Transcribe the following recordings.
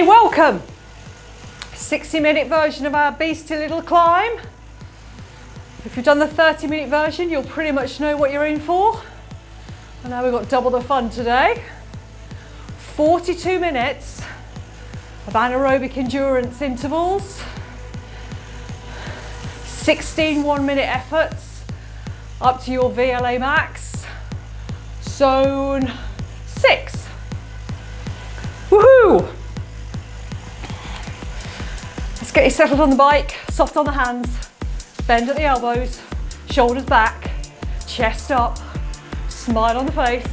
Hey, welcome! 60-minute version of our Beasty little climb. If you've done the 30-minute version, you'll pretty much know what you're in for. And now we've got double the fun today. 42 minutes of anaerobic endurance intervals. 16 1-minute efforts up to your VLA max. Zone 6. Woohoo! Let's get you settled on the bike, soft on the hands, bend at the elbows, shoulders back, chest up, smile on the face.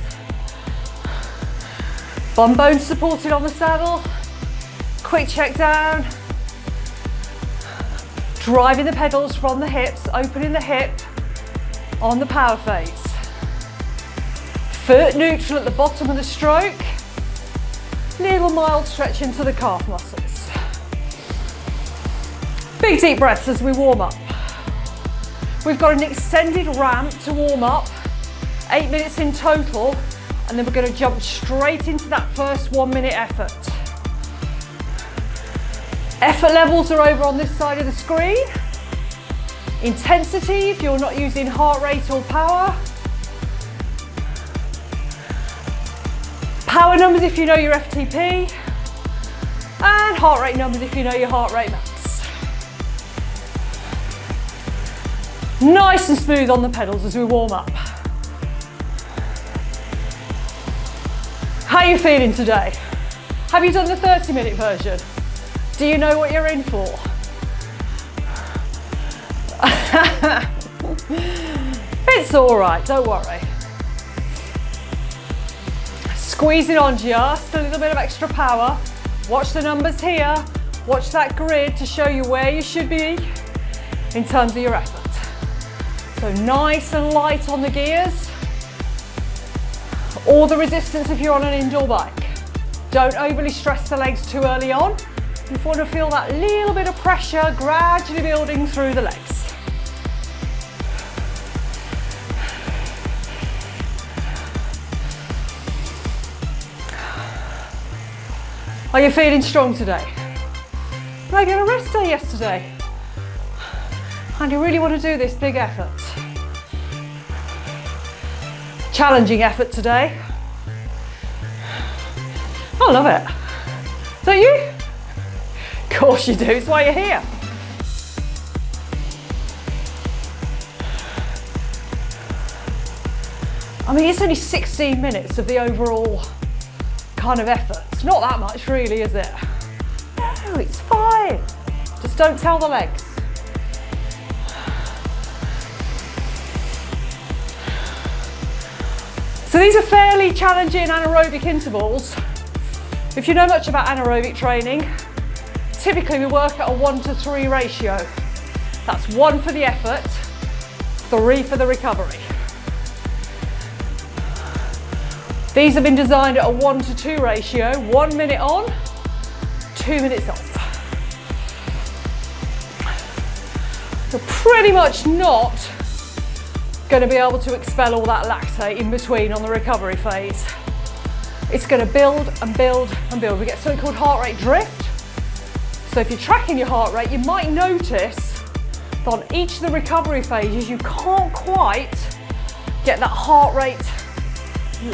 Bum bones supported on the saddle. Quick check down. Driving the pedals from the hips, opening the hip on the power phase. Foot neutral at the bottom of the stroke. Little mild stretch into the calf muscles. Big deep breaths as we warm up. We've got an extended ramp to warm up, 8 minutes in total, and then we're going to jump straight into that first 1-minute effort. Effort levels are over on this side of the screen. Intensity, if you're not using heart rate or power. Power numbers if you know your FTP. And heart rate numbers if you know your heart rate max. Nice and smooth on the pedals as we warm up. How are you feeling today? Have you done the 30-minute version? Do you know what you're in for? It's all right, don't worry. Squeeze it on just a little bit of extra power. Watch the numbers here. Watch that grid to show you where you should be in terms of your effort. So nice and light on the gears. Or the resistance if you're on an indoor bike. Don't overly stress the legs too early on. You want to feel that little bit of pressure gradually building through the legs. Are you feeling strong today? Maybe on a rest day yesterday. And you really want to do this big effort. Challenging effort today. I love it. Don't you? Of course you do, it's why you're here. I mean, it's only 16 minutes of the overall kind of effort. It's not that much really, is it? No, it's fine. Just don't tell the legs. So these are fairly challenging anaerobic intervals. If you know much about anaerobic training, typically we work at a 1-to-3 ratio. That's 1 for the effort, 3 for the recovery. These have been designed at a 1-to-2 ratio, 1 minute on, 2 minutes off. You're pretty much not going to be able to expel all that lactate in between on the recovery phase. It's going to build and build and build. We get something called heart rate drift. So if you're tracking your heart rate, you might notice that on each of the recovery phases, you can't quite get that heart rate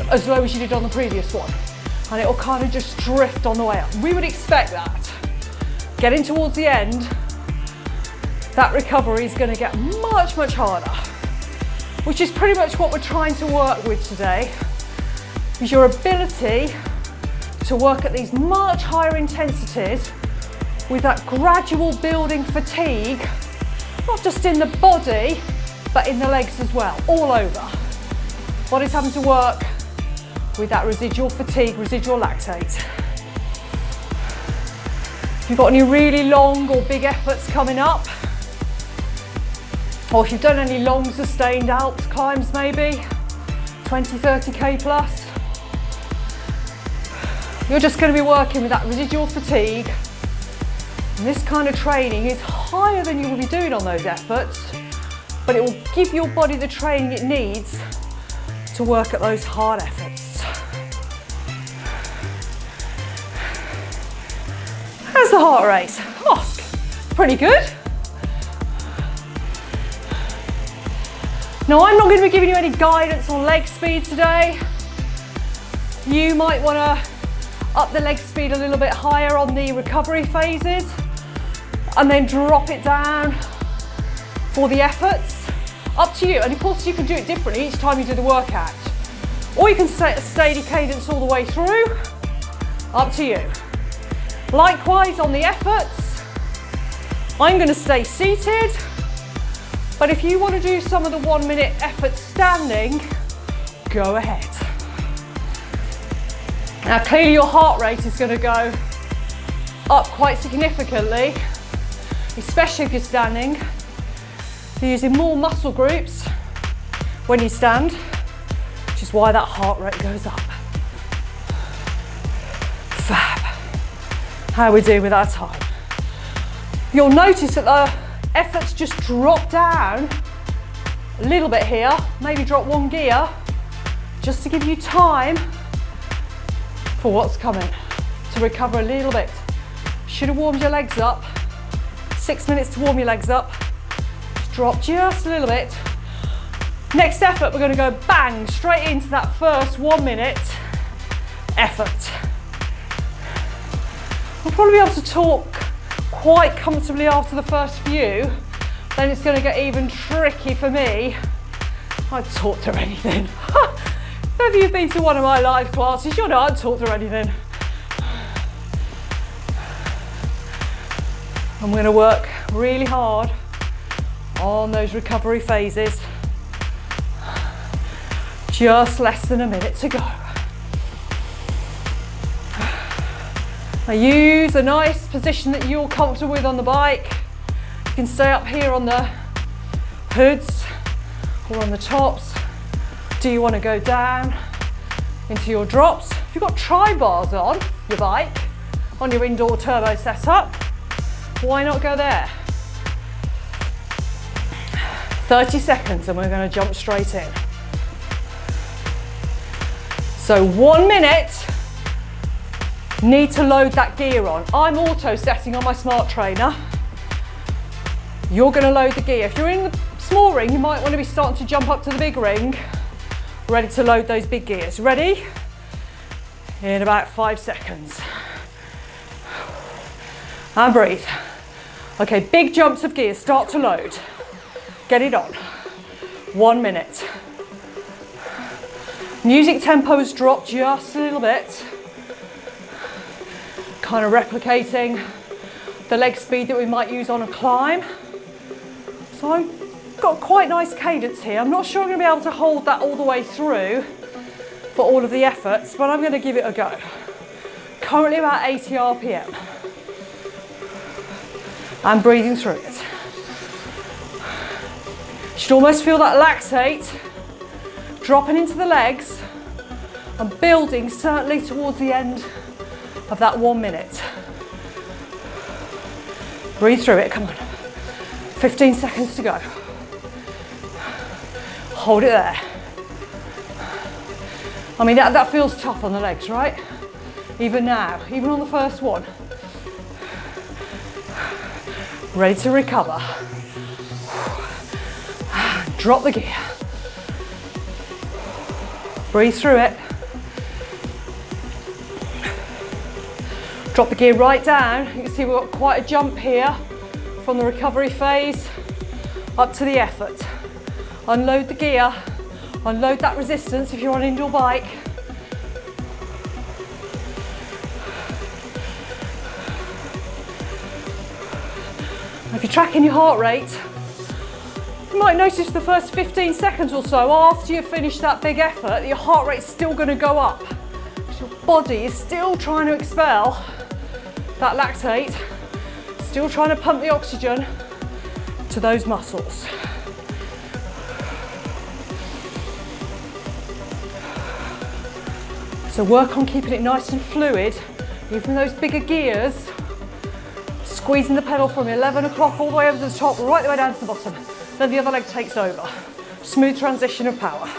as low as you did on the previous one. And it will kind of just drift on the way up. We would expect that. Getting towards the end, that recovery is going to get much, much harder, which is pretty much what we're trying to work with today, is your ability to work at these much higher intensities with that gradual building fatigue, not just in the body, but in the legs as well, all over. Body's having to work with that residual fatigue, residual lactate. If you've got any really long or big efforts coming up, or if you've done any long sustained Alps climbs maybe, 20, 30k plus, you're just going to be working with that residual fatigue. And this kind of training is higher than you will be doing on those efforts, but it will give your body the training it needs to work at those hard efforts. heart rate? Oh, pretty good. Now, I'm not going to be giving you any guidance on leg speed today. You might want to up the leg speed a little bit higher on the recovery phases and then drop it down for the efforts. Up to you. And of course, you can do it differently each time you do the workout. Or you can stay at a steady cadence all the way through. Up to you. Likewise, on the efforts, I'm going to stay seated. But if you want to do some of the 1 minute efforts standing, go ahead. Now clearly your heart rate is going to go up quite significantly, especially if you're standing. You're using more muscle groups when you stand, which is why that heart rate goes up. Fab. How are we doing with our time? You'll notice that the efforts just drop down a little bit here, maybe drop 1 gear, just to give you time for what's coming, to recover a little bit. Should have warmed your legs up. 6 minutes to warm your legs up. Just drop just a little bit. Next effort, we're going to go bang straight into that first 1 minute effort. We'll probably be able to talk quite comfortably after the first few. Then it's going to get even tricky for me. I'd talk through anything. If you've been to one of my live classes, you'll know I'd talk through anything. I'm going to work really hard on those recovery phases. Just less than a minute to go. Now use a nice position that you're comfortable with on the bike. You can stay up here on the hoods or on the tops. Do you want to go down into your drops? If you've got tri-bars on your bike, on your indoor turbo setup, why not go there? 30 seconds and we're going to jump straight in. So 1 minute, need to load that gear on. I'm auto setting on my smart trainer. You're going to load the gear. If you're in the small ring, you might want to be starting to jump up to the big ring, ready to load those big gears. Ready? In about 5 seconds. And breathe. Okay, big jumps of gear, start to load. Get it on. 1 minute. Music tempo has dropped just a little bit. Kind of replicating the leg speed that we might use on a climb. So I've got quite nice cadence here. I'm not sure I'm going to be able to hold that all the way through for all of the efforts, but I'm going to give it a go. Currently about 80 RPM. I'm breathing through it. You should almost feel that lactate dropping into the legs and building certainly towards the end of that 1 minute. Breathe through it, come on. 15 seconds to go. Hold it there. I mean, that feels tough on the legs, right? Even now, even on the first one. Ready to recover. Drop the gear. Breathe through it. Drop the gear right down. You can see we've got quite a jump here from the recovery phase up to the effort. Unload the gear, unload that resistance if you're on an indoor bike. If you're tracking your heart rate, you might notice the first 15 seconds or so after you've finished that big effort, your heart rate's still going to go up. Your body is still trying to expel that lactate, still trying to pump the oxygen to those muscles. So work on keeping it nice and fluid, even those bigger gears, squeezing the pedal from 11 o'clock all the way over to the top, right the way down to the bottom. Then the other leg takes over. Smooth transition of power.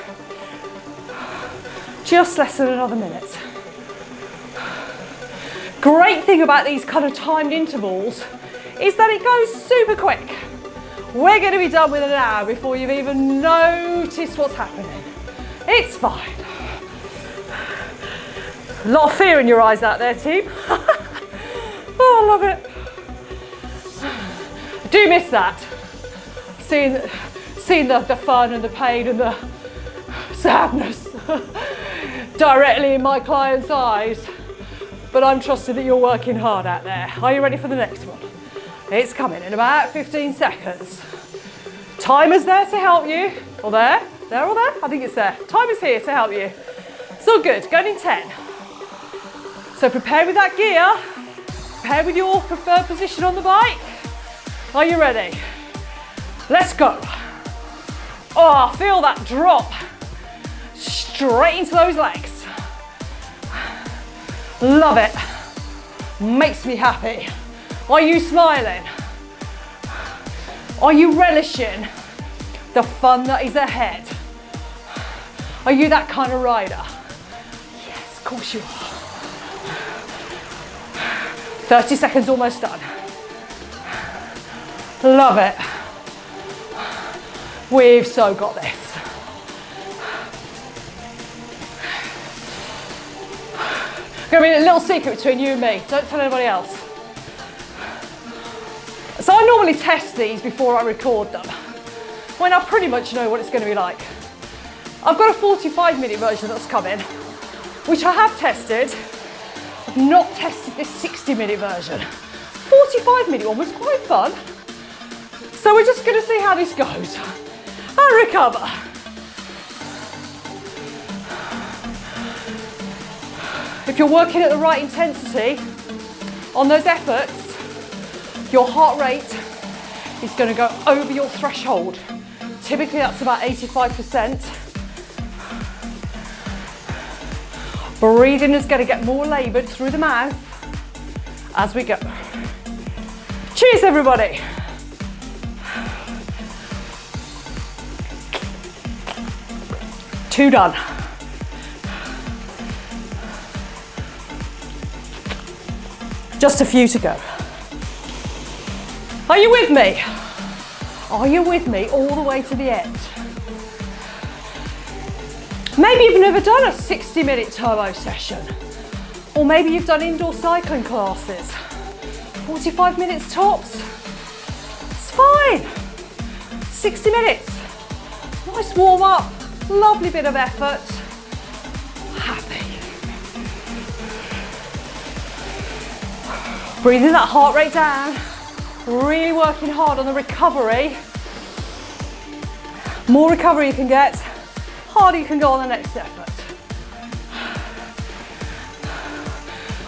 Just less than another minute. Great thing about these kind of timed intervals is that it goes super quick. We're going to be done within an hour before you've even noticed what's happening. It's fine. A lot of fear in your eyes out there, team. Oh, I love it. I do miss that. Seeing the fun and the pain and the sadness directly in my clients' eyes. But I'm trusting that you're working hard out there. Are you ready for the next one? It's coming in about 15 seconds. Timer's there to help you. Or there? There or there? I think it's there. Timer's here to help you. It's all good. Going in 10. So prepare with that gear. Prepare with your preferred position on the bike. Are you ready? Let's go. Oh, feel that drop. Straight into those legs. Love it. Makes me happy. Are you smiling? Are you relishing the fun that is ahead? Are you that kind of rider? Yes, of course you are. 30 seconds almost done. Love it. We've so got this. Gonna be a little secret between you and me. Don't tell anybody else. So I normally test these before I record them, when I pretty much know what it's going to be like. I've got a 45-minute version that's coming, which I have tested. I've not tested this 60-minute version. 45-minute one was quite fun. So we're just going to see how this goes. And recover. If you're working at the right intensity on those efforts, your heart rate is going to go over your threshold. Typically that's about 85%. Breathing is going to get more laboured through the mouth as we go. Cheers, everybody. Two done. Just a few to go. Are you with me? Are you with me all the way to the end? Maybe you've never done a 60-minute turbo session. Or maybe you've done indoor cycling classes. 45 minutes tops. It's fine. 60 minutes. Nice warm up. Lovely bit of effort. Happy. Breathing that heart rate down. Really working hard on the recovery. More recovery you can get, harder you can go on the next effort.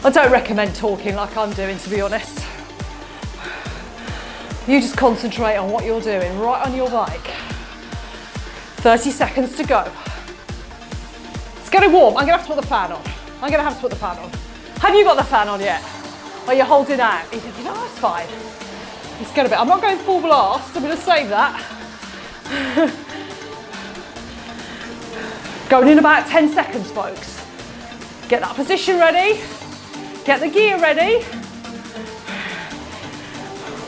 I don't recommend talking like I'm doing, to be honest. You just concentrate on what you're doing right on your bike. 30 seconds to go. It's getting warm. I'm going to have to put the fan on. Have you got the fan on yet? Are you holding out? You're thinking, oh, that's fine. It's going to be. I'm not going full blast. I'm going to save that. Going in about 10 seconds, folks. Get that position ready. Get the gear ready.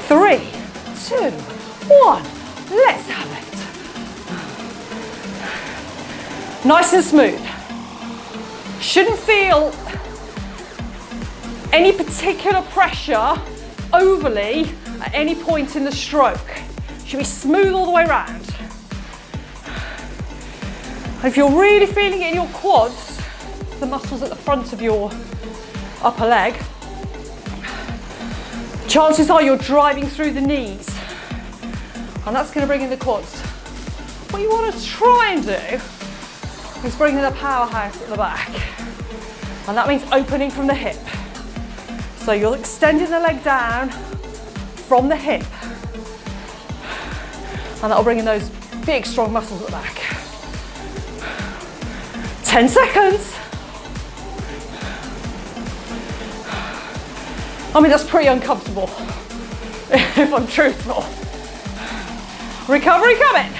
3, 2, 1. Let's have it. Nice and smooth. Shouldn't feel any particular pressure overly at any point in the stroke. Should be smooth all the way around. If you're really feeling it in your quads, the muscles at the front of your upper leg, chances are you're driving through the knees, and that's going to bring in the quads. What you want to try and do is bring in the powerhouse at the back, and that means opening from the hip. So you're extending the leg down from the hip, and that'll bring in those big strong muscles at the back. 10 seconds. I mean, that's pretty uncomfortable, if I'm truthful. Recovery coming.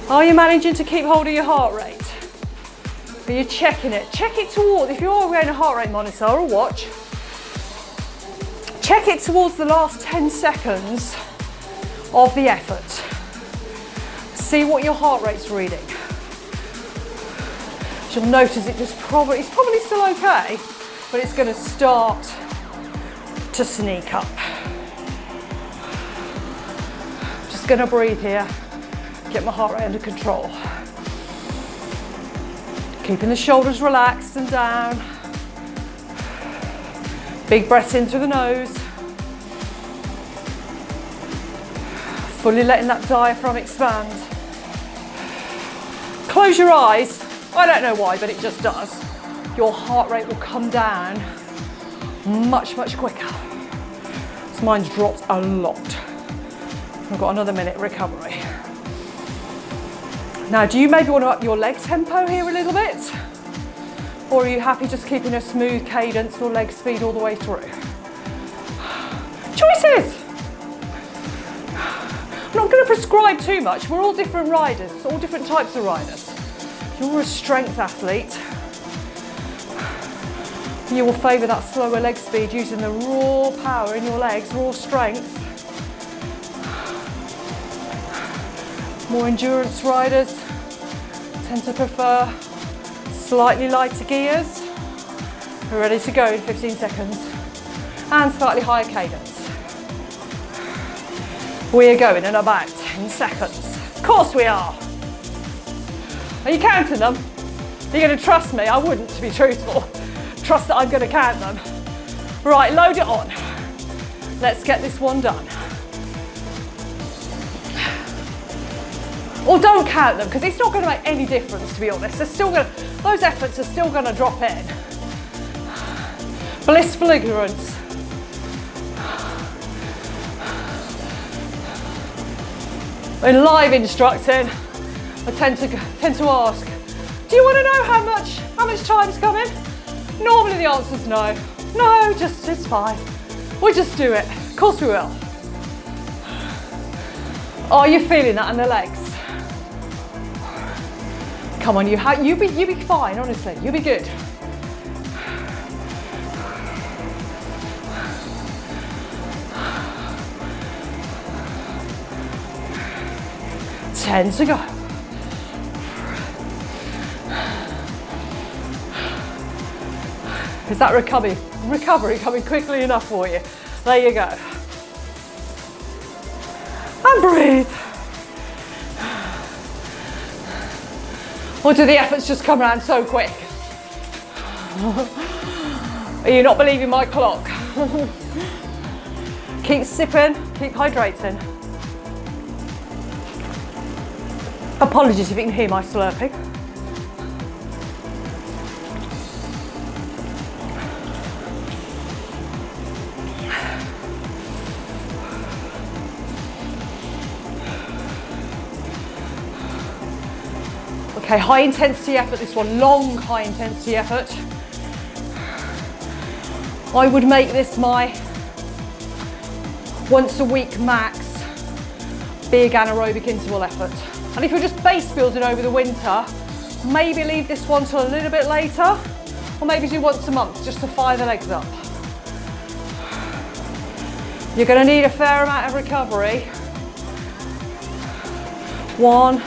Are you managing to keep hold of your heart rate? But you're checking it. Check it towards, if you are wearing a heart rate monitor or a watch, check it towards the last 10 seconds of the effort. See what your heart rate's reading. You'll notice it's probably still okay, but it's going to start to sneak up. Just going to breathe here, get my heart rate under control. Keeping the shoulders relaxed and down. Big breaths in through the nose. Fully letting that diaphragm expand. Close your eyes. I don't know why, but it just does. Your heart rate will come down much, much quicker. So mine's dropped a lot. I've got another minute recovery. Now, do you maybe want to up your leg tempo here a little bit? Or are you happy just keeping a smooth cadence or leg speed all the way through? Choices! I'm not going to prescribe too much. We're all different riders, all different types of riders. If you're a strength athlete, you will favour that slower leg speed using the raw power in your legs, raw strength. More endurance riders tend to prefer slightly lighter gears. We're ready to go in 15 seconds and slightly higher cadence. We are going in about 10 seconds. Of course we are. Are you counting them? Are you going to trust me? I wouldn't, to be truthful. Trust that I'm going to count them. Right, load it on. Let's get this one done. Or don't count them, because it's not going to make any difference, to be honest. Those efforts are still going to drop in. Blissful ignorance. In live instructing, I tend to ask, do you want to know how much time's coming? Normally the answer's no. No, it's fine. We'll just do it. Of course we will. Are you feeling that in the legs? Come on, you'll be fine, honestly. You'll be good. Ten to go. Is that recovery coming quickly enough for you? There you go. And breathe. Or do the efforts just come around so quick? Are you not believing my clock? Keep sipping, keep hydrating. Apologies if you can hear my slurping. Okay, high intensity effort, this one, long high intensity effort. I would make this my once a week max big anaerobic interval effort. And if you're just base building over the winter, maybe leave this one till a little bit later, or maybe do once a month just to fire the legs up. You're going to need a fair amount of recovery. 1,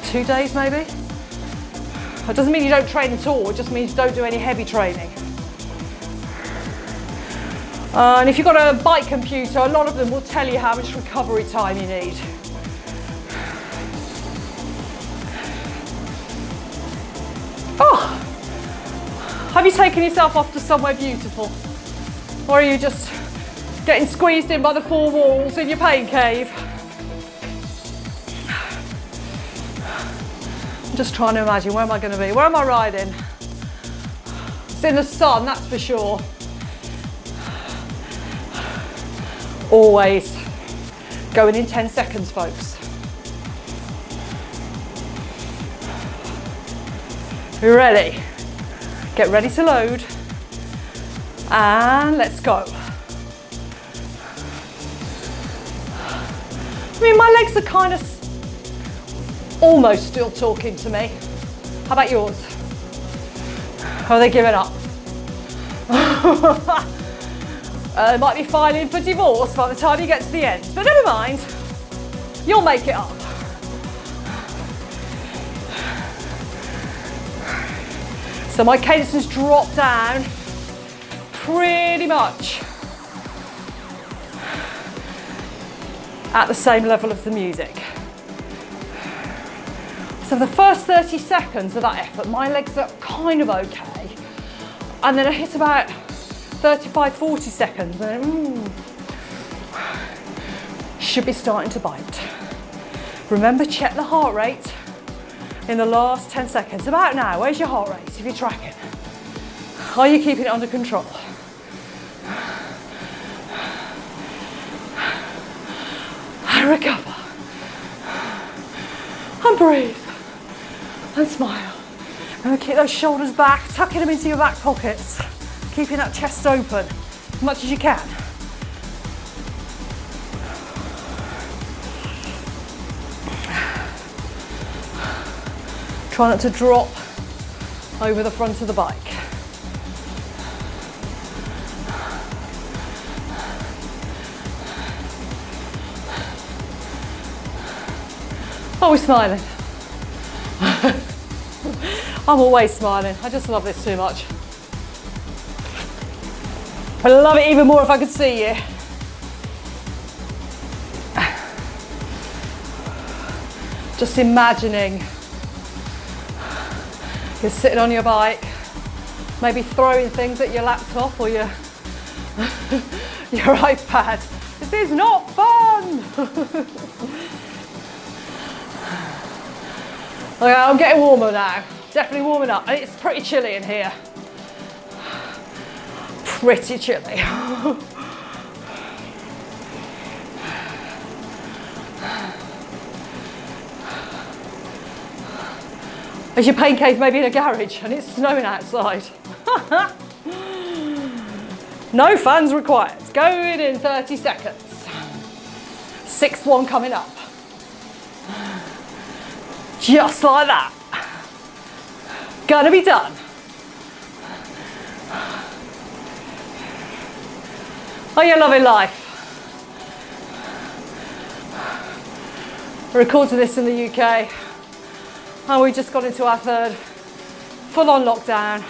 2 days maybe. That doesn't mean you don't train at all, it just means you don't do any heavy training. And if you've got a bike computer, a lot of them will tell you how much recovery time you need. Oh, have you taken yourself off to somewhere beautiful? Or are you just getting squeezed in by the 4 walls in your pain cave? I'm just trying to imagine, where am I going to be? Where am I riding? It's in the sun, that's for sure. Always going in 10 seconds, folks. You ready? Get ready to load. And let's go. I mean, my legs are kind of almost still talking to me. How about yours? Or are they giving up? They might be filing for divorce by the time you get to the end, but never mind, you'll make it up. So my cadence has dropped down pretty much at the same level of the music. So the first 30 seconds of that effort, my legs are kind of okay. And then I hit about 35, 40 seconds and then, should be starting to bite. Remember, check the heart rate in the last 10 seconds. About now, where's your heart rate if you're tracking? Are you keeping it under control? And recover. And breathe. And smile. And keep those shoulders back, tucking them into your back pockets. Keeping that chest open as much as you can. Try not to drop over the front of the bike. Oh, we're smiling. I'm always smiling. I just love this too much. I'd love it even more if I could see you. Just imagining you're sitting on your bike, maybe throwing things at your laptop or your iPad. This is not fun. Okay, I'm getting warmer now. Definitely warming up. And it's pretty chilly in here. Pretty chilly. As your pain cave maybe in a garage and it's snowing outside. No fans required. Going in 30 seconds. Sixth one coming up. Just like that. Gonna be done. Are you loving life? We're recording this in the UK and we just got into our third full-on lockdown.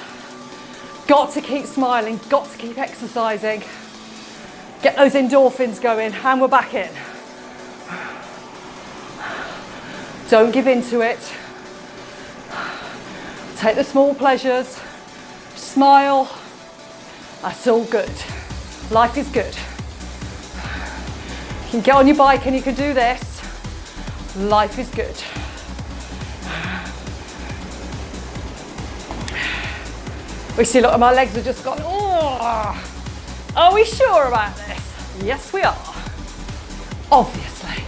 Got to keep smiling, got to keep exercising, get those endorphins going, and we're back in. Don't give in to it. Take the small pleasures, smile, that's all good. Life is good. You can get on your bike and you can do this. Life is good. We see, look, my legs have just gone, oh, are we sure about this? Yes, we are. Obviously.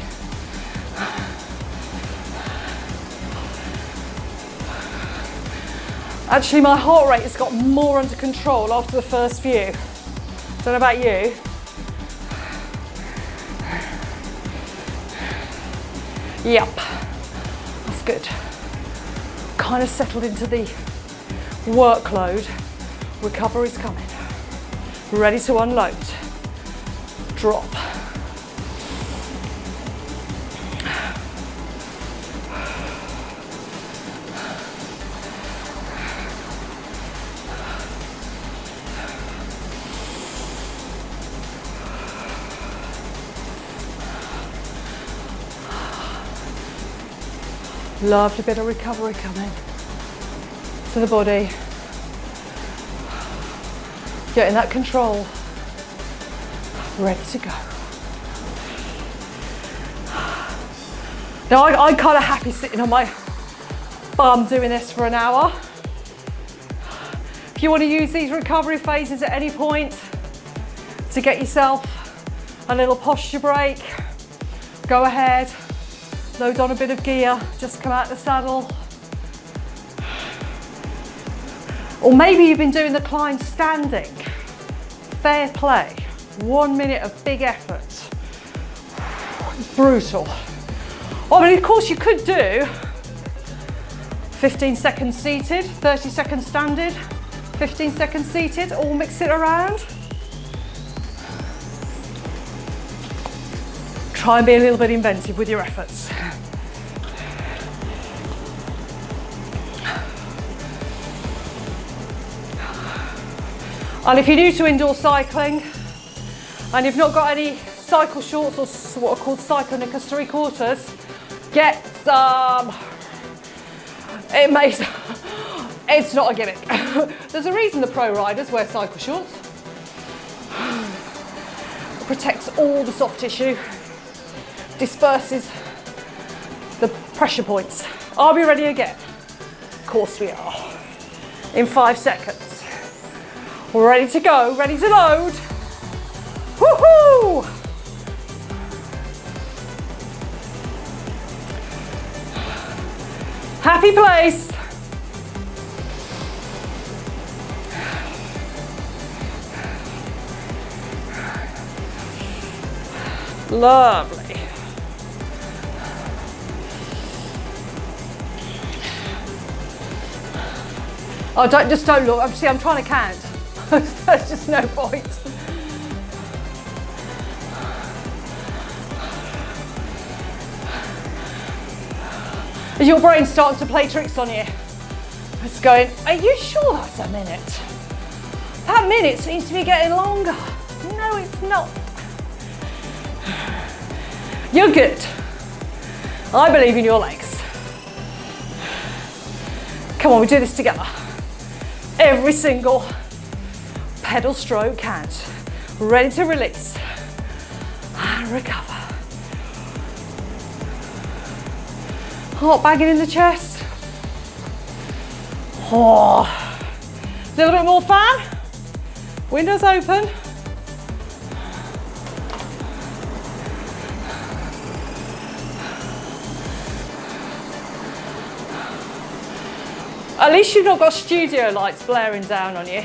Actually, my heart rate has got more under control after the first few. Don't know about you. Yep, that's good. Kind of settled into the workload. Recovery's coming. Ready to unload. Drop. Lovely bit of recovery coming to the body. Getting that control. Ready to go. Now I'm kind of happy sitting on my bum doing this for an hour. If you want to use these recovery phases at any point to get yourself a little posture break, go ahead. Load on a bit of gear, just come out the saddle. Or maybe you've been doing the climb standing. Fair play. 1 minute of big effort. Brutal. Oh, but of course you could do 15 seconds seated, 30 seconds standing, 15 seconds seated, all mix it around. Try and be a little bit inventive with your efforts. And if you're new to indoor cycling and you've not got any cycle shorts or what are called cycle knickers 3/4, get some. It's not a gimmick. There's a reason the pro riders wear cycle shorts. It protects all the soft tissue, disperses the pressure points. Are we ready again? Of course we are. In 5 seconds. We're ready to go, ready to load. Woohoo! Happy place. Lovely. Oh, just don't look. See, I'm trying to count. There's just no point. Is your brain starting to play tricks on you? It's going, are you sure that's a minute? That minute seems to be getting longer. No, it's not. You're good. I believe in your legs. Come on, we do this together. Every single pedal stroke counts. Ready to release and recover. Heart banging in the chest. Oh, a little bit more fan. Windows open. At least you've not got studio lights blaring down on you.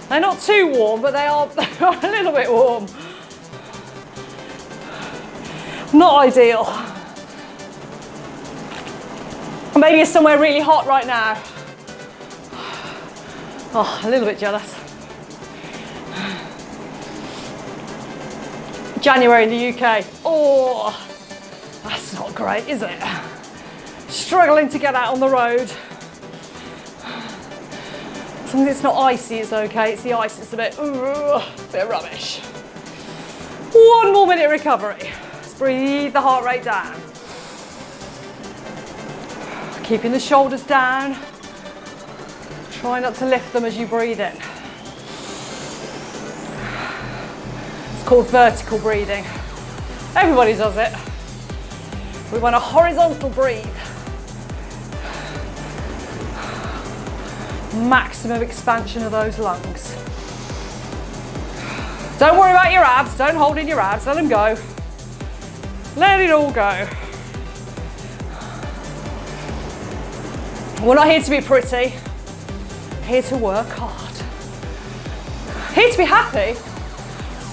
They're not too warm, but they are a little bit warm. Not ideal. Maybe it's somewhere really hot right now. Oh, a little bit jealous. January in the UK. Oh, that's not great, is it? Struggling to get out on the road. As long as it's not icy, it's okay. It's the ice that's a bit rubbish. 1 more minute recovery. Let's breathe the heart rate down. Keeping the shoulders down. Try not to lift them as you breathe in. It's called vertical breathing. Everybody does it. We want a horizontal breathe. Maximum expansion of those lungs. Don't worry about your abs. Don't hold in your abs. Let them go. Let it all go. We're not here to be pretty. Here to work hard. Here to be happy.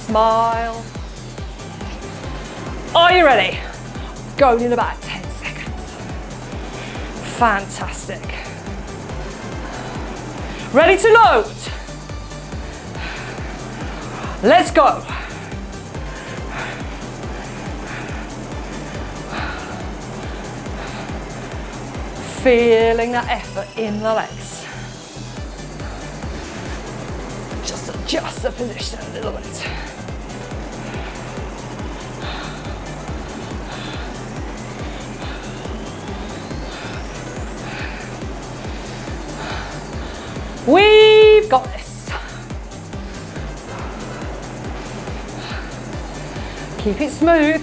Smile. Are you ready? Going in about 10 seconds. Fantastic. Ready to load. Let's go. Feeling that effort in the legs. Just adjust the position a little bit. We've got this. Keep it smooth.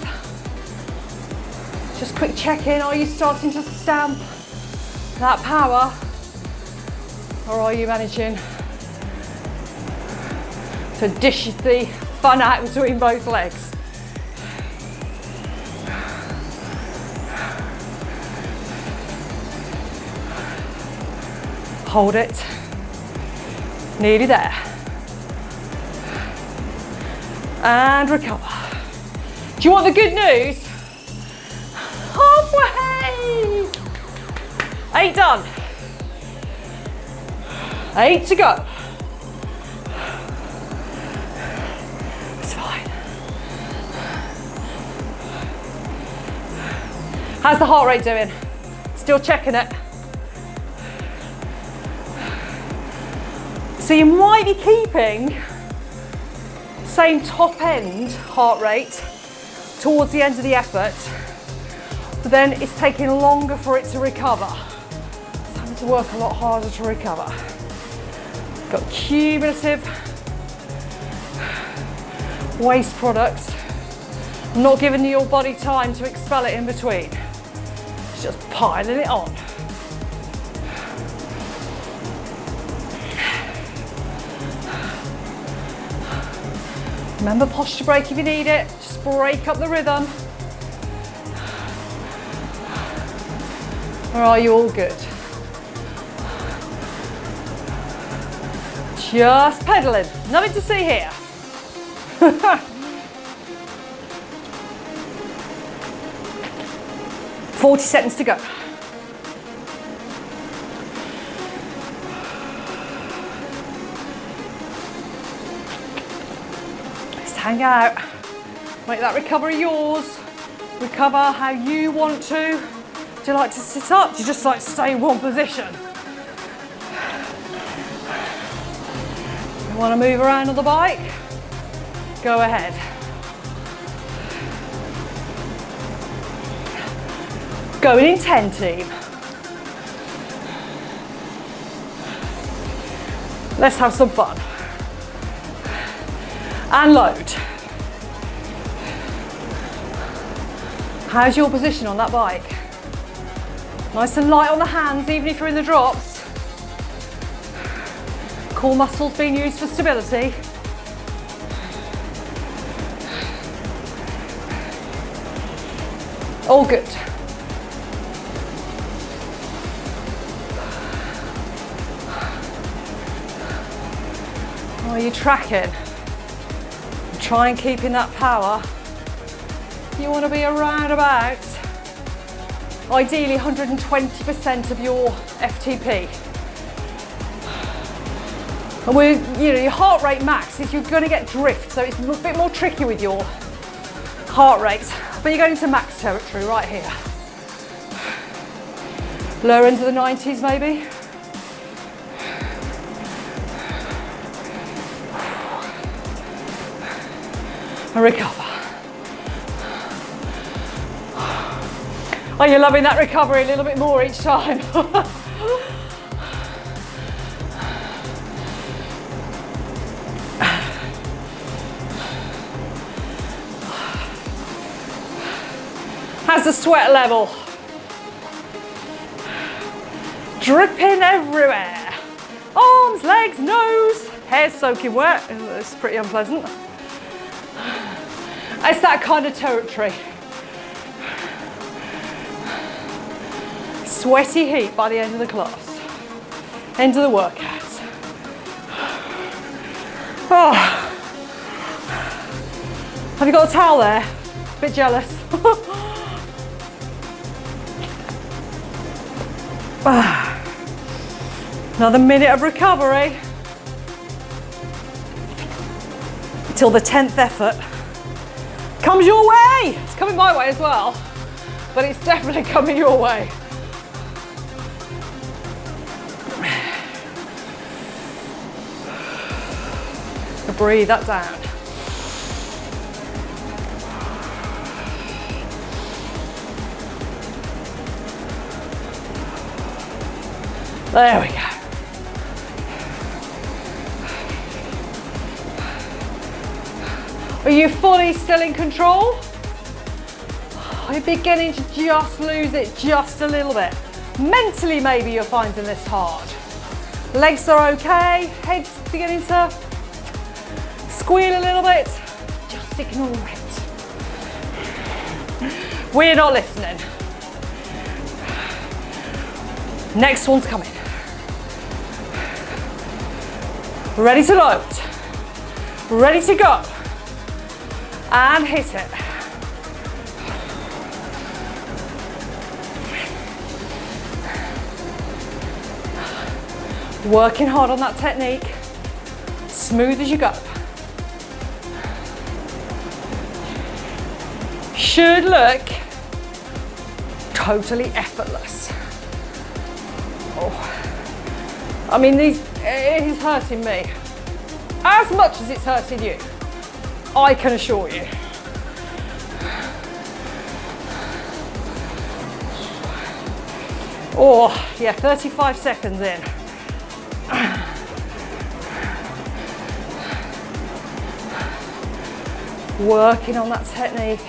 Just quick check in. Are you starting to stamp that power? Or are you managing to dish the fun out between both legs? Hold it. Nearly there. And recover. Do you want the good news? Halfway! 8 done. 8 to go. It's fine. How's the heart rate doing? Still checking it. So you might be keeping same top end heart rate towards the end of the effort, but then it's taking longer for it to recover. It's having to work a lot harder to recover. Got cumulative waste product, not giving your body time to expel it in between. It's just piling it on. Remember, posture break if you need it. Just break up the rhythm. Or are you all good? Just pedaling. Nothing to see here. 40 seconds to go. Hang out, make that recovery yours. Recover how you want to. Do you like to sit up? Do you just like to stay in one position? You want to move around on the bike? Go ahead. Going in 10, team. Let's have some fun. And load. How's your position on that bike? Nice and light on the hands, even if you're in the drops. Core muscles being used for stability. All good. Are you tracking? Try and keep in that power. You want to be around about, ideally 120% of your FTP. And your heart rate max is you're going to get drift, so it's a bit more tricky with your heart rate. But you're going into max territory right here. Lower into the 90s maybe. And recover. Are you loving that recovery a little bit more each time? How's the sweat level? Dripping everywhere. Arms, legs, nose, hair's soaking wet. It's pretty unpleasant. It's that kind of territory. Sweaty heat by the end of the class. End of the workout. Oh. Have you got a towel there? A bit jealous. Another minute of recovery. Till the 10th effort comes your way. It's coming my way as well, but it's definitely coming your way. Breathe that down. There we go. Are you fully still in control? Are you beginning to just lose it just a little bit? Mentally, maybe you're finding this hard. Legs are okay, head's beginning to squeal a little bit. Just ignore it. We're not listening. Next one's coming. Ready to load. Ready to go. And hit it. Working hard on that technique, smooth as you go. Should look totally effortless. Oh. I mean, it is hurting me as much as it's hurting you, I can assure you. Oh, yeah, 35 seconds in. Working on that technique,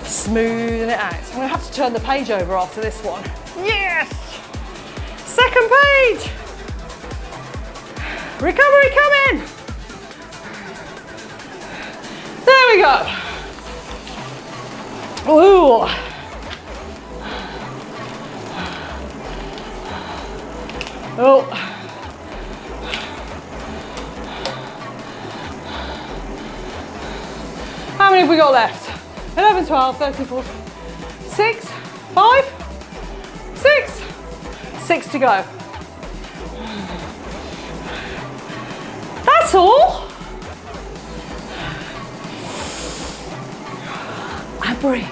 smoothing it out. So I'm gonna have to turn the page over after this one. Yes! Second page! Recovery coming! There we go. Ooh. Oh. How many have we got left? 11, 12, 13, 14, 6, 5, 6. 6 to go. That's all. And breathe.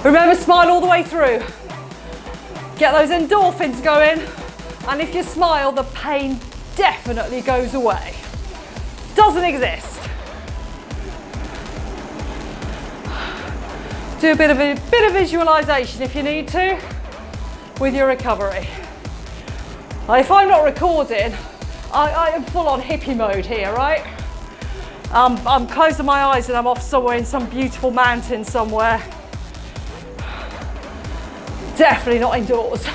Remember, smile all the way through. Get those endorphins going, and if you smile, the pain definitely goes away. Doesn't exist. Do a bit of visualization if you need to with your recovery. If I'm not recording, I am full on hippie mode here, right? I'm closing my eyes and I'm off somewhere in some beautiful mountain somewhere. Definitely not indoors.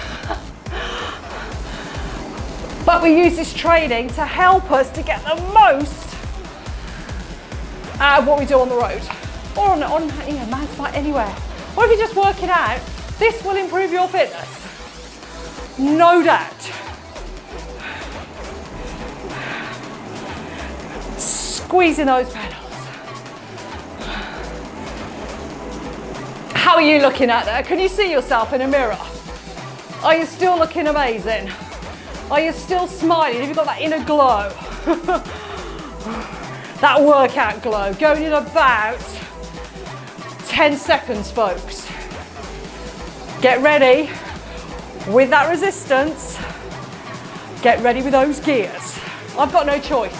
But we use this training to help us to get the most out of what we do on the road. Or on mountain bike, anywhere. Or if you're just working out, this will improve your fitness. No doubt. Squeezing those pedals. How are you looking out there? Can you see yourself in a mirror? Are you still looking amazing? Are you still smiling? Have you got that inner glow? That workout glow going in about 10 seconds, folks. Get ready with that resistance. Get ready with those gears. I've got no choice.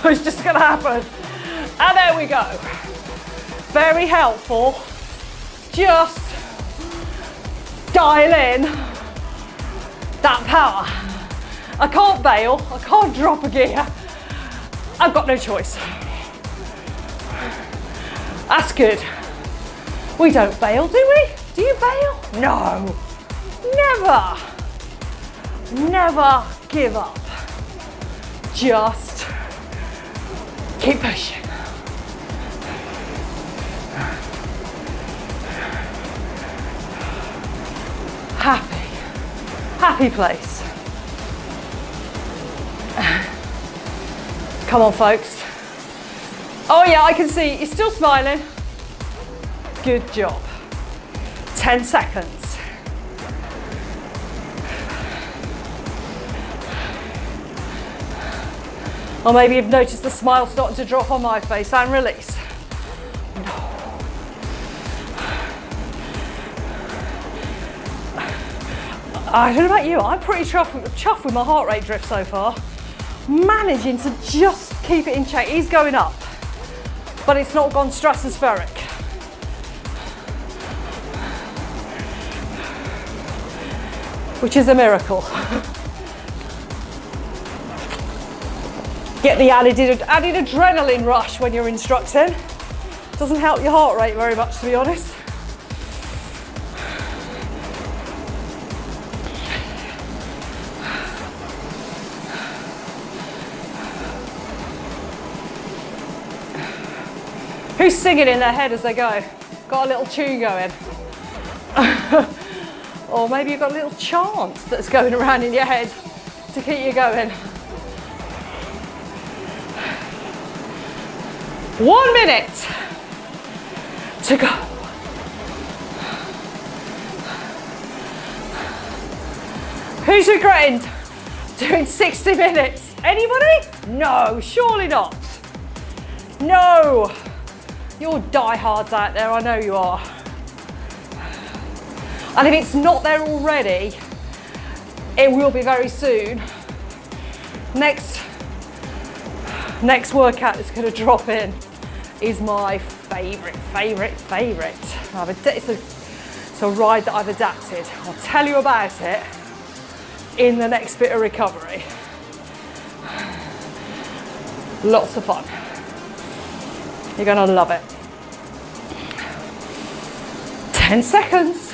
It's just gonna happen. And there we go. Very helpful. Just dial in that power. I can't bail, I can't drop a gear. I've got no choice. That's good. We don't bail, do we? Do you bail? No. Never. Never give up. Just keep pushing. Happy place. Come on, folks. Oh yeah, I can see you're still smiling. Good job. 10 seconds. Or maybe you've noticed the smile starting to drop on my face and release. I don't know about you, I'm pretty chuffed with my heart rate drift so far. Managing to just keep it in check. He's going up, but it's not gone stratospheric. Which is a miracle. Get the added adrenaline rush when you're instructing. Doesn't help your heart rate very much, to be honest. Who's singing in their head as they go? Got a little tune going. Or maybe you've got a little chant that's going around in your head to keep you going. 1 minute to go. Who's regretting doing 60 minutes? Anybody? No, surely not. No. You're diehards out there, I know you are. And if it's not there already, it will be very soon. Next workout that's going to drop in is my favourite. It's a ride that I've adapted. I'll tell you about it in the next bit of recovery. Lots of fun. You're going to love it. 10 seconds.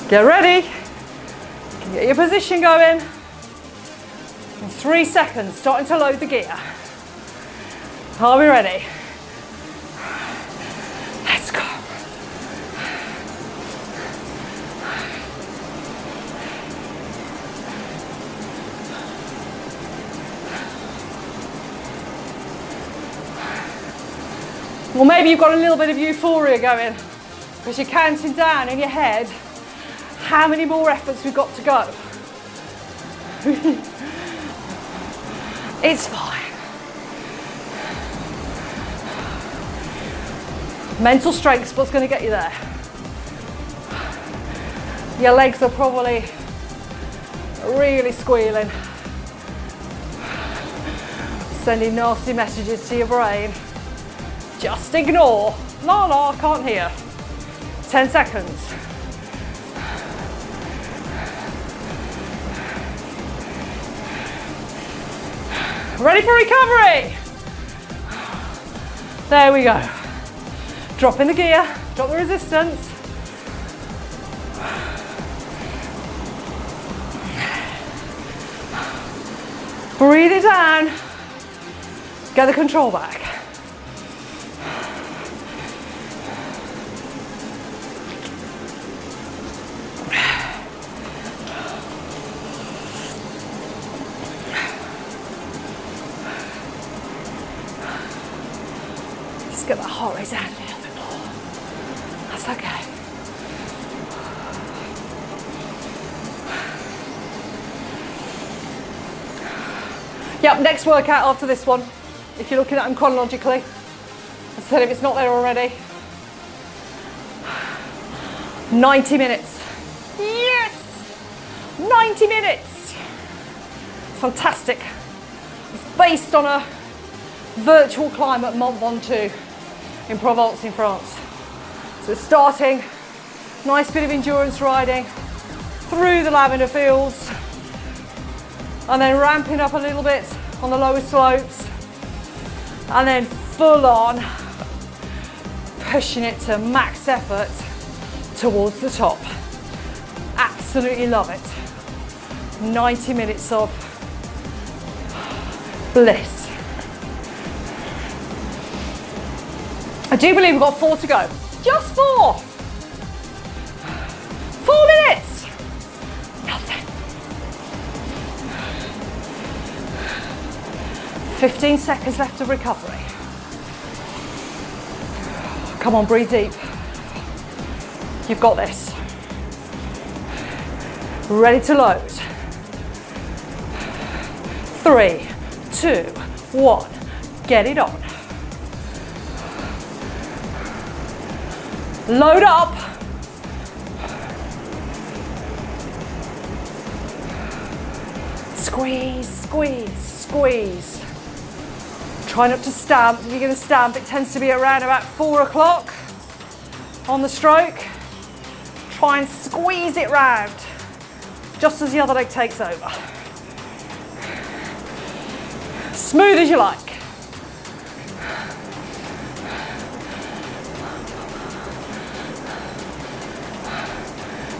Get ready. Get your position going. In 3 seconds, starting to load the gear. Are we ready? Let's go. Well, maybe you've got a little bit of euphoria going because you're counting down in your head how many more efforts we've got to go. It's fine. Mental strength's what's going to get you there. Your legs are probably really squealing, sending nasty messages to your brain. Just ignore. No, I can't hear. 10 seconds. Ready for recovery? There we go. Drop in the gear, drop the resistance. Breathe it down. Get the control back. Get that heart rate down a little bit more. That's okay. Yep, next workout after this one, if you're looking at them chronologically. As I said, if it's not there already. 90 minutes. Yes! 90 minutes! Fantastic. It's based on a virtual climb at Mont Ventoux in Provence in France. So starting, nice bit of endurance riding through the lavender fields and then ramping up a little bit on the lower slopes and then full on pushing it to max effort towards the top. Absolutely love it. 90 minutes of bliss. I do believe we've got 4 to go. Just 4. 4 minutes. Nothing. 15 seconds left of recovery. Come on, breathe deep. You've got this. Ready to load. 3, 2, 1. Get it on. Load up. Squeeze, squeeze, squeeze. Try not to stamp. If you're going to stamp, it tends to be around about 4 o'clock on the stroke. Try and squeeze it round just as the other leg takes over. Smooth as you like.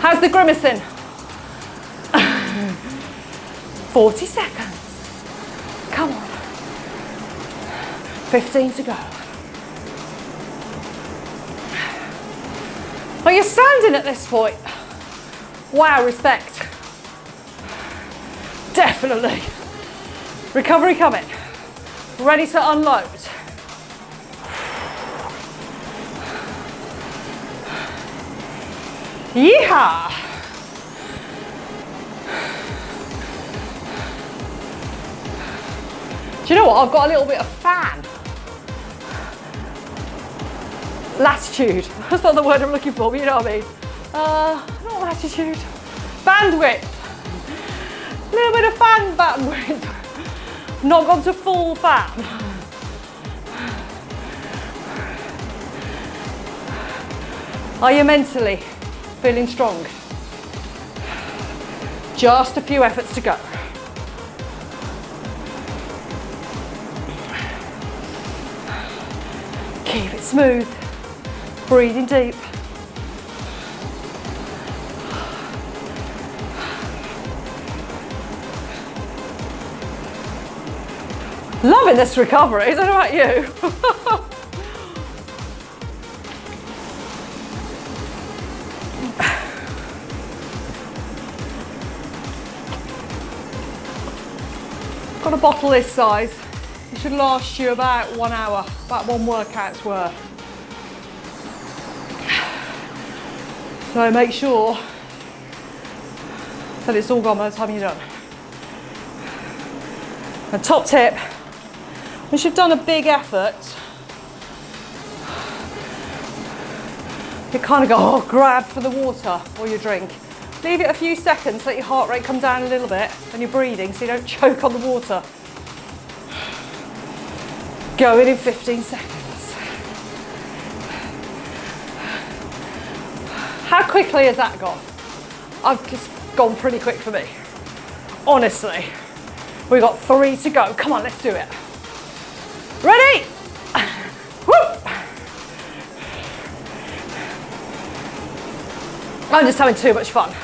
How's the grimacing? 40 seconds. Come on. 15 to go. Are you standing at this point? Wow, respect. Definitely. Recovery coming. Ready to unload. Yeehaw! Do you know what? I've got a little bit of fan. Latitude. That's not the word I'm looking for, but you know what I mean. Not latitude. Bandwidth. A little bit of fan bandwidth. Not gone to full fan. Are you mentally feeling strong? Just a few efforts to go. Keep it smooth. Breathing deep. Loving this recovery, I don't know about you. Got a bottle this size. It should last you about 1 hour, about one workout's worth. So make sure that it's all gone by the time you're done. A top tip, once you've done a big effort, you kind of go, oh, grab for the water or your drink. Leave it a few seconds, let your heart rate come down a little bit and you're breathing so you don't choke on the water. Go in 15 seconds. How quickly has that gone? I've just gone pretty quick for me. Honestly, we've got 3 to go. Come on, let's do it. Ready? Whoop. I'm just having too much fun.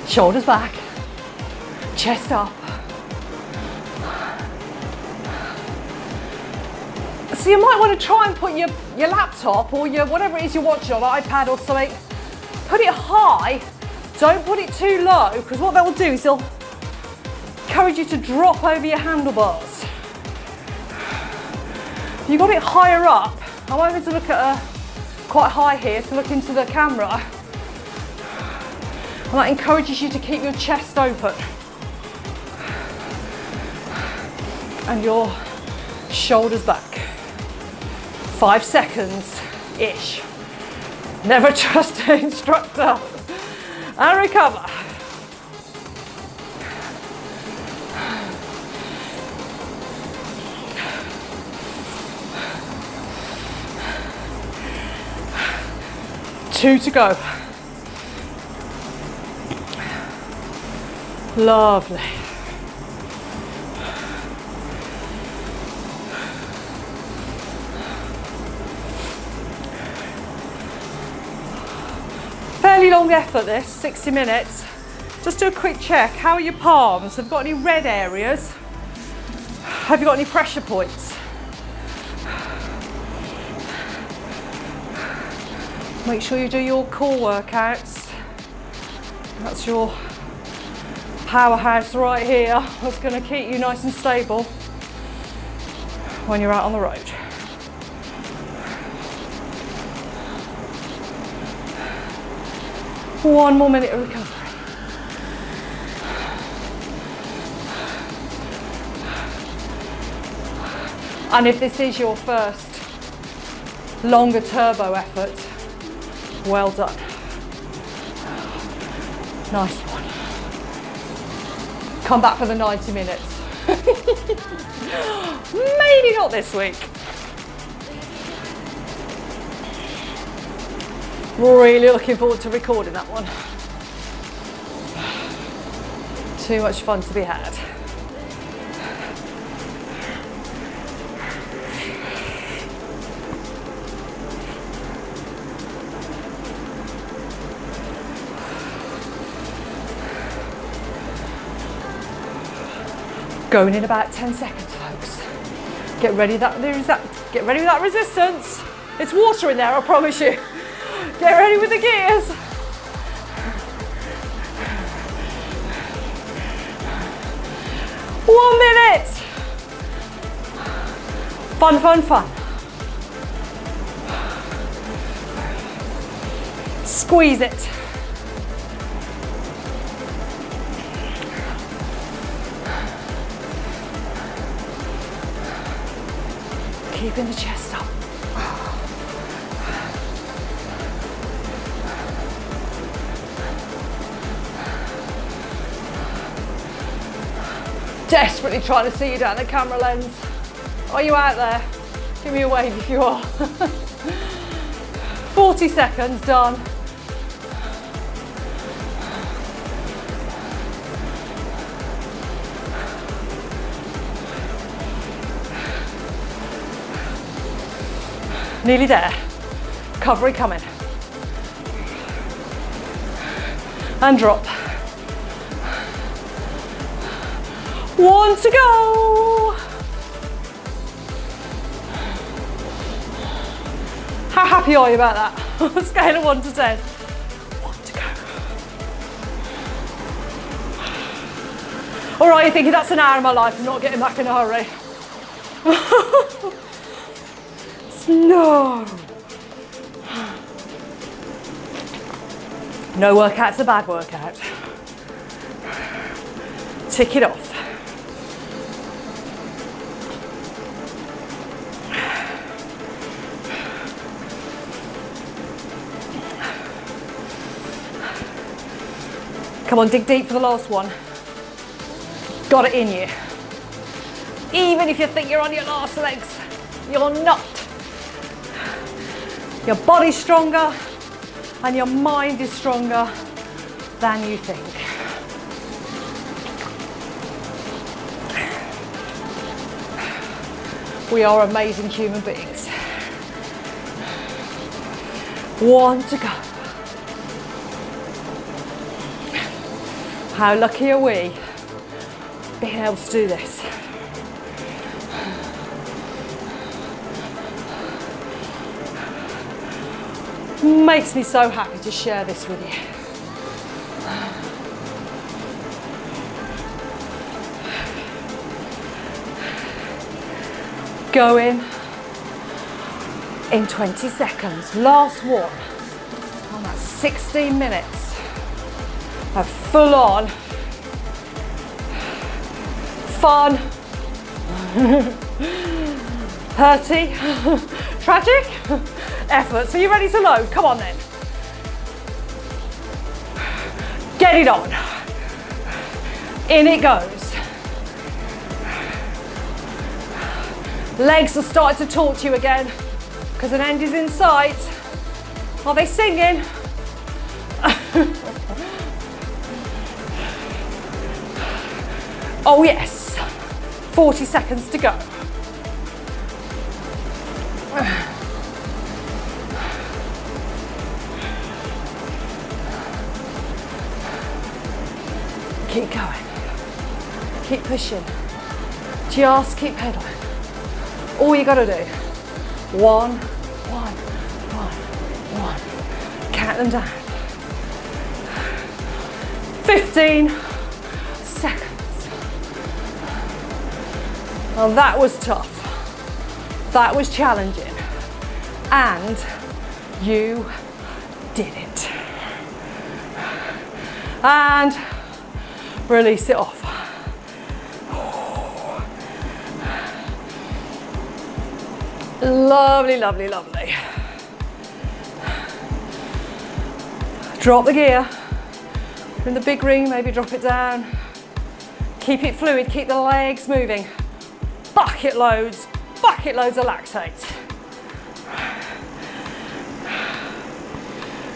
Shoulders back, chest up. So you might want to try and put your laptop or your whatever it is you're watching on, an iPad or something, put it high, don't put it too low, because what that will do is it'll encourage you to drop over your handlebars. If you've got it higher up, I'm going to look at quite high here to look into the camera. And that encourages you to keep your chest open and your shoulders back. 5 seconds-ish. Never trust an instructor. And recover. Two to go. Lovely. Fairly long effort this, 60 minutes. Just do a quick check. How are your palms? Have you got any red areas? Have you got any pressure points? Make sure you do your core workouts. That's your powerhouse right here. That's going to keep you nice and stable when you're out on the road. One more minute of recovery. And if this is your first longer turbo effort, well done. Nice one. Come back for the 90 minutes. Maybe not this week. Really looking forward to recording that one. Too much fun to be had. Going in about 10 seconds, folks. Get ready with that resistance. It's water in there, I promise you. Get ready with the gears. One minute. Fun, fun, fun. Squeeze it. keeping the chest up. Desperately trying to see you down the camera lens. Are you out there? Give me a wave if you are. 40 seconds, done. Nearly there. Recovery coming. And drop. 1 to go. How happy are you about that? On a scale of 1 to 10. 1 to go. All right, you're thinking that's an hour of my life. I'm not getting back in a hurry. No. No workout's a bad workout. Tick it off. Come on, dig deep for the last one. Got it in you. Even if you think you're on your last legs, you're not. Your body's stronger and your mind is stronger than you think. We are amazing human beings. 1 to go. How lucky are we being able to do this? Makes me so happy to share this with you. Going in 20 seconds. Last one. Oh, that's 16 minutes of full on fun, hurty, tragic effort. So you ready to load? Come on then. Get it on. In it goes. Legs are starting to talk to you again because an end is in sight. Are they singing? Oh yes. 40 seconds to go. Keep going. Keep pushing. Just keep pedaling. All you gotta do. 1, 1, 1, 1. Count them down. 15 seconds. Well, that was tough. That was challenging. And you did it. And release it off. Lovely, lovely, lovely. Drop the gear. If you're in the big ring, maybe drop it down. Keep it fluid, keep the legs moving. Bucket loads of lactate.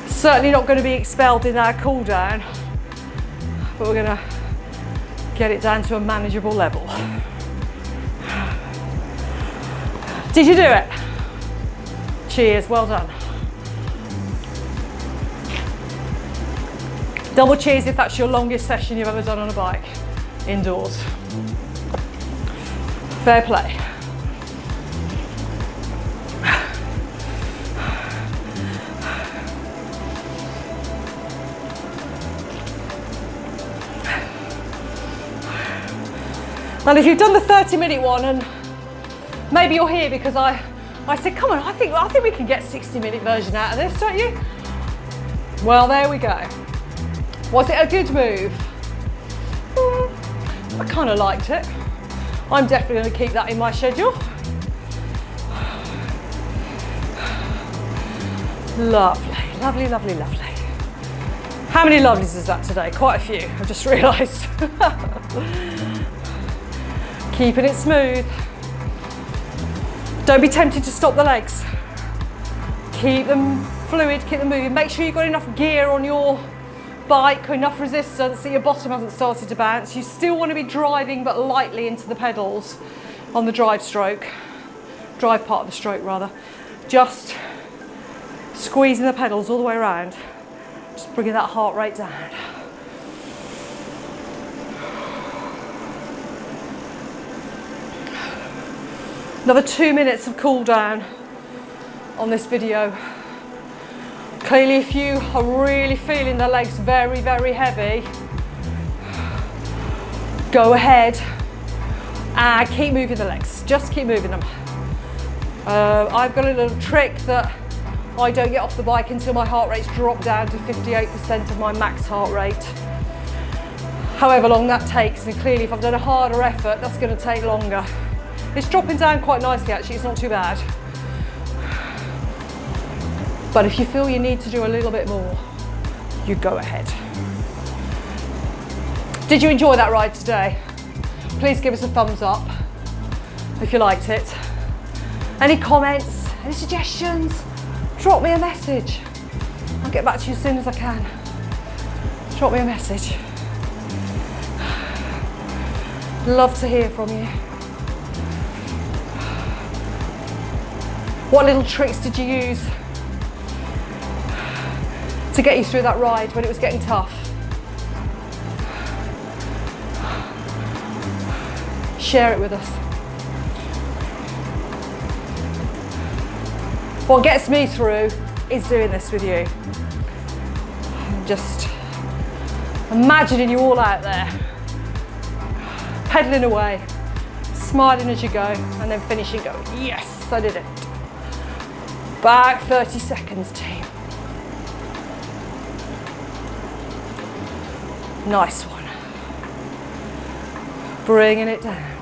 Certainly not going to be expelled in our cool down, but we're going to get it down to a manageable level. Did you do it? Cheers, well done. Double cheers if that's your longest session you've ever done on a bike, indoors. Fair play. And if you've done the 30-minute one, and maybe you're here because I said, come on, I think we can get 60-minute version out of this, don't you? Well, there we go. Was it a good move? I kind of liked it. I'm definitely going to keep that in my schedule. Lovely, lovely, lovely, lovely. How many lovelies is that today? Quite a few, I've just realised. Keeping it smooth. Don't be tempted to stop the legs. Keep them fluid, keep them moving. Make sure you've got enough gear on your bike or enough resistance that your bottom hasn't started to bounce. You still want to be driving but lightly into the pedals on the drive part of the stroke rather. Just squeezing the pedals all the way around, just bringing that heart rate down. Another 2 minutes of cool down on this video. Clearly, if you are really feeling the legs very, very heavy, go ahead and keep moving the legs. Just keep moving them. I've got a little trick that I don't get off the bike until my heart rate's dropped down to 58% of my max heart rate. However long that takes, and clearly if I've done a harder effort, that's going to take longer. It's dropping down quite nicely actually, it's not too bad. But if you feel you need to do a little bit more, you go ahead. Did you enjoy that ride today? Please give us a thumbs up if you liked it. Any comments, any suggestions, drop me a message. I'll get back to you as soon as I can. Drop me a message. Love to hear from you. What little tricks did you use to get you through that ride when it was getting tough? Share it with us. What gets me through is doing this with you. Just imagining you all out there, pedaling away, smiling as you go, and then finishing going, yes, I did it. Back 30 seconds, team. Nice one. Bringing it down.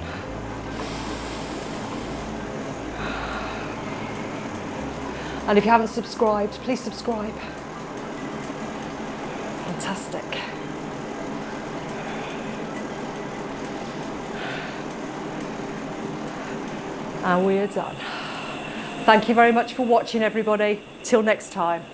And if you haven't subscribed, please subscribe. Fantastic. And we are done. Thank you very much for watching, everybody. Till next time.